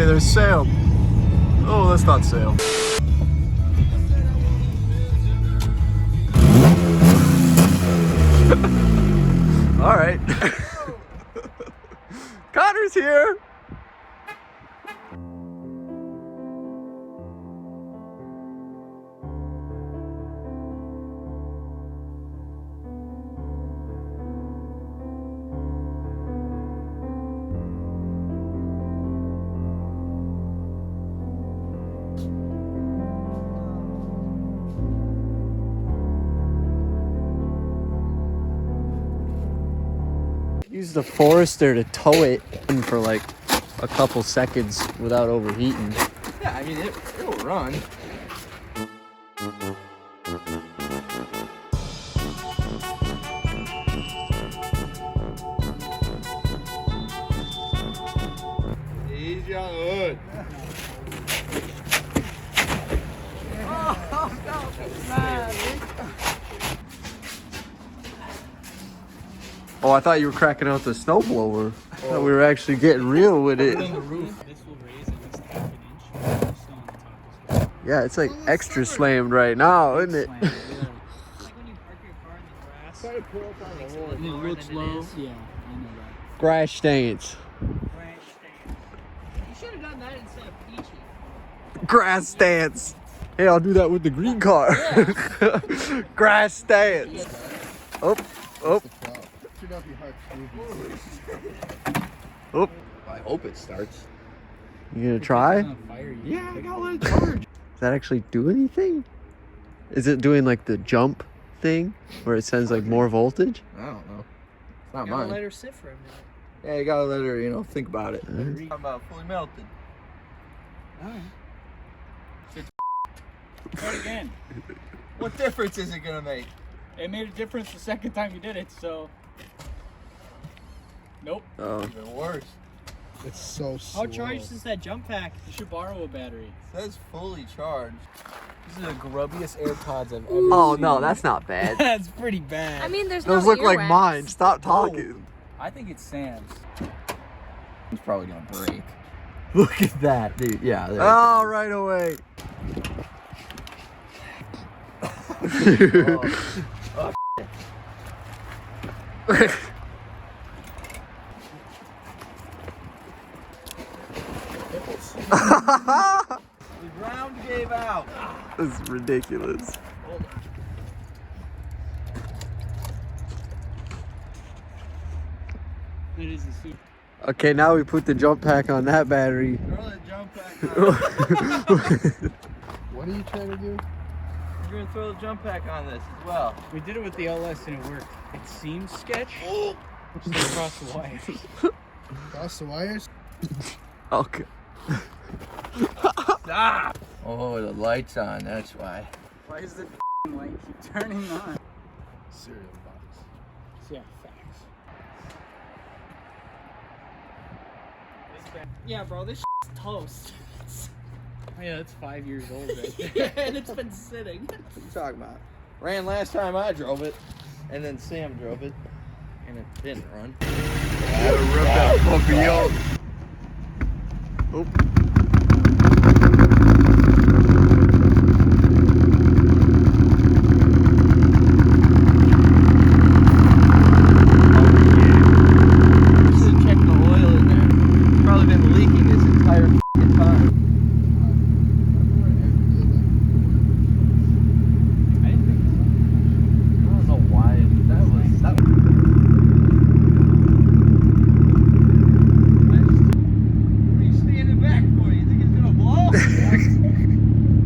Hey, there's Sam. Oh, that's not Sam. All right. Connor's here. Use the Forester to tow it for like a couple seconds without overheating. Yeah, I mean, it'll run. Easy on the hood. Oh, no, man. Oh, I thought you were cracking out the snowblower. I thought we were actually getting real with it. On the roof, this will raise at least half an inch. Still on the top. Yeah, it's like extra slammed right now, isn't it? It's like when you park your car in the grass. And it looks low. Yeah, I know that. Grass stains. You should have done that instead of peachy. Grass stance. Hey, I'll do that with the green car. Grass stance. Oh, oh. Oh. I hope it starts. You gonna try? It's on fire, you Yeah, I gotta let it charge. Does that actually do anything? Is it doing like the jump thing where it sends like more voltage? I don't know. It's not You gotta mine. let her sit for a minute. Yeah, you gotta let her, think about it. Alright. How about fully melted? Alright. Try it again. What difference is it gonna make? It made a difference the second time you did it, so. Nope. Oh. Even worse. It's so slow. How charged is that jump pack? You should borrow a battery. It says fully charged. These are the grubbiest AirPods I've ever Oh seen. no, that's not bad. That's pretty bad. I mean, there's no Those look like earwax. mine. Stop talking. I think it's Sam's. It's probably gonna break. Look at that, dude. Yeah. There Oh, right away. The ground gave out. This is ridiculous. Hold on. That is a suit. Okay, now we put the jump pack on that battery. Throw the jump pack on. What are you trying to do? We're gonna throw the jump pack on this as well. We did it with the LS and it worked. It seems sketch. Just across the wires. Cross the wires? Okay. Stop! Oh, the light's on, that's why. Why is the light keep turning on? Cereal box. Yeah, facts. Yeah, bro, this is toast. Oh, yeah, that's 5 years old right there. And it's been sitting. What are you talking about? Ran last time I drove it, and then Sam drove it, and it didn't run. Gotta rip that puppy out. Oh. Should've checked the oil in there. It's probably been leaking this entire f***ing time. I didn't think I don't know why. That was. What are you standing back for? You think it's gonna blow?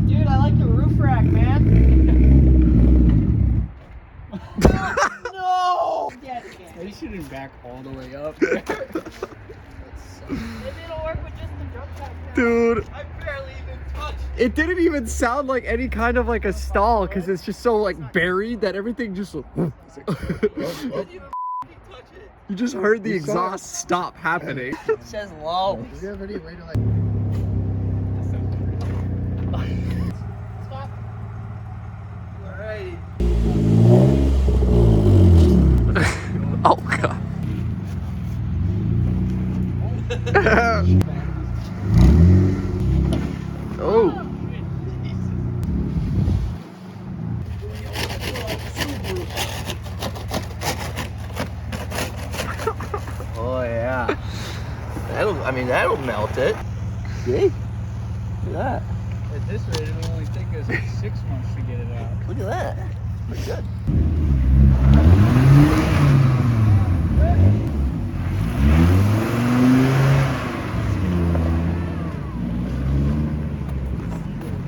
Dude, I like the roof rack, man. No! You shouldn't back all the way up. Maybe it'll work with just the jump pack. Dude, I barely even touched it didn't even sound like any kind of like a stall because it's just so like buried that everything just. it. Didn't even touch it. You just heard the You saw exhaust stop happening. It says low. Does he have any way to like... Stop. Alrighty. Oh god. Oh. Oh yeah. That'll melt it. See? Look at that. At this rate, it'll only take us like 6 months to get it out. Look at that. Pretty good.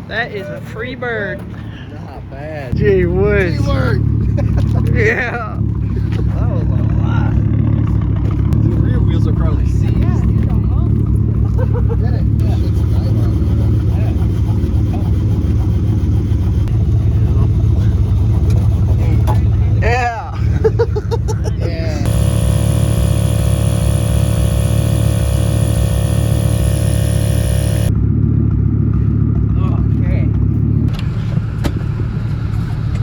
That is a free bird. Not bad. Gee whiz. Teamwork. Yeah. That was a lot. The rear wheels are probably seized. Yeah, that's Yeah. yeah. Okay.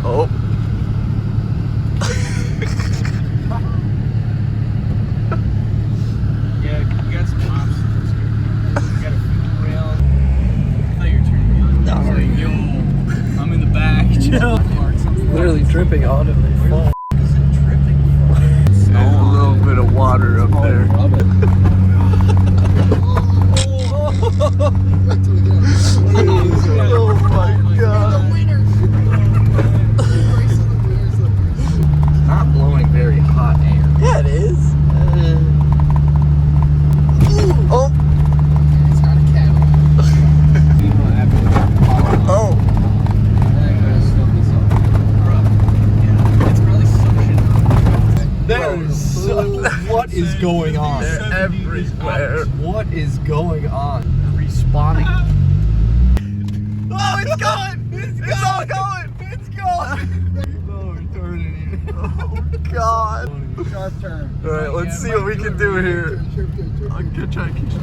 Oh. Yeah, we got some obstacles here. We got a few rails. I thought you were turning me on. I was like, yo, I'm in the back. Chill. Literally dripping out of the phone. Is it dripping? There's a little bit of water up there. Rub it. Wait till we get on. Oh my god. It's not blowing very hot air. Yeah, it is. Oh. It's not a cattle. Oh. It's probably suction. What is going on? They're everywhere. What is going on? Respawning. Oh, it's going! It's all going! It's going! Oh, eternity. Oh god. Sharp turn. Alright, let's see what we can do here. I'm gonna try to catch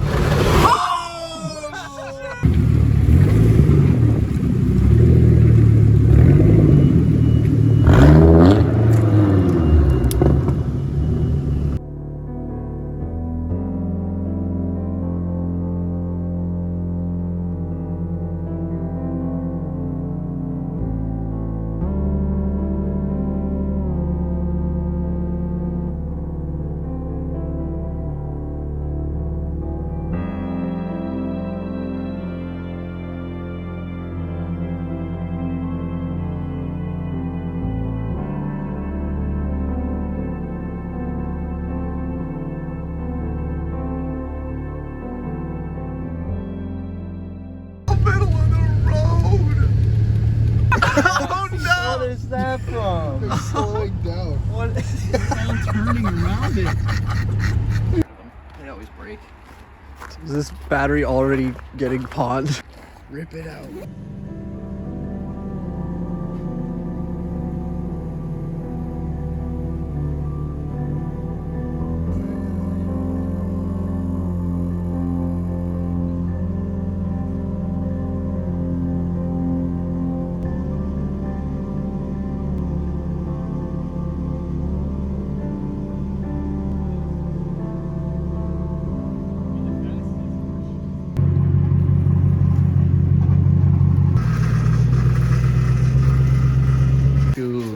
middle of the road! Oh no! What is that from? They're slowing down. What is Turning around it. They always break. Is this battery already getting pawned? Rip it out.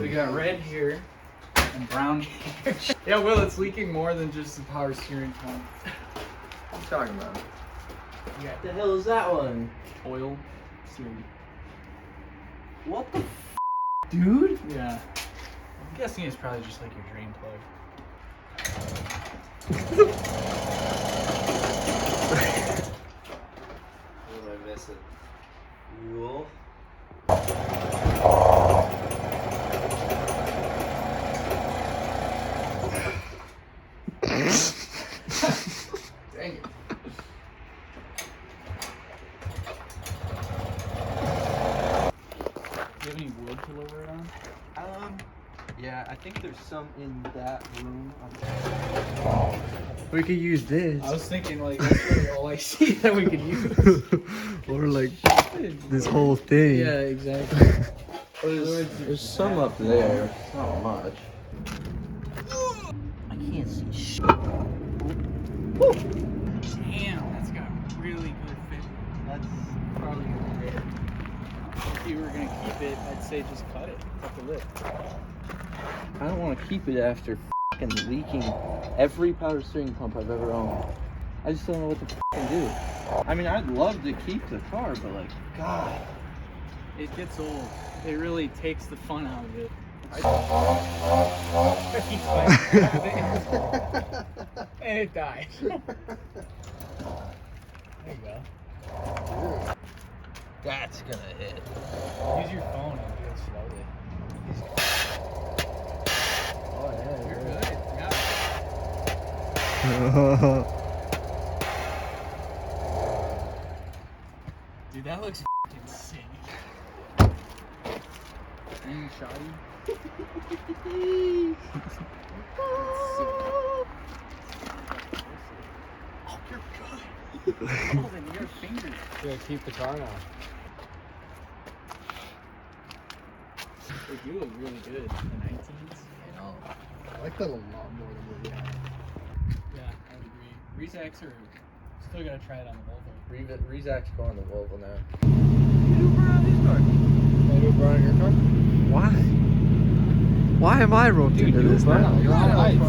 We got red here and brown here. Yeah, Will, it's leaking more than just the power steering pump. What are you talking about? You got What the hell is that one? oil steering. What the dude? Yeah. I'm guessing it's probably just like your drain plug. What did I miss it? Cool. Dang it. Do you have any wood to lower it on? Yeah, I think there's some in that room. We could use this. I was thinking like that's really all I see that we could use. Or like this whole thing. Yeah, exactly. There's some up there. It's not much. I can't see shit. Damn, that's got really good fit. That's Probably if you were gonna keep it, I'd say just cut it. Cut the lip. I don't want to keep it after fucking leaking every power steering pump I've ever owned. I just don't know what to fucking do. I mean, I'd love to keep the car, but like, God. It gets old. It really takes the fun out of it. And it died. There you go. That's gonna hit. Use your phone and do it slowly. Oh, yeah. You're good. Yeah. Dude, that looks fucking sick. You shoddy? Oh, you're good. Holding your fingers. Gotta keep the car now. They do look really good. The 19s. You know. I like that a lot more than what we have. Yeah, I would agree. Rezacs are still gotta try it on the Volvo. Rezak's going to Volvo now. Can you burn your car? Why? Why am I roped into this now? You're on ice. You're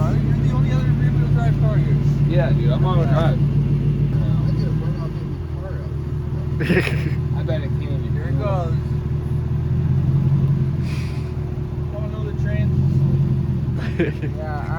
the only other rear-wheel drive car here. Yeah, dude, I'm on a drive. I did a burn off in the car. I bet it can. Here it goes. Want to know the train? Yeah, I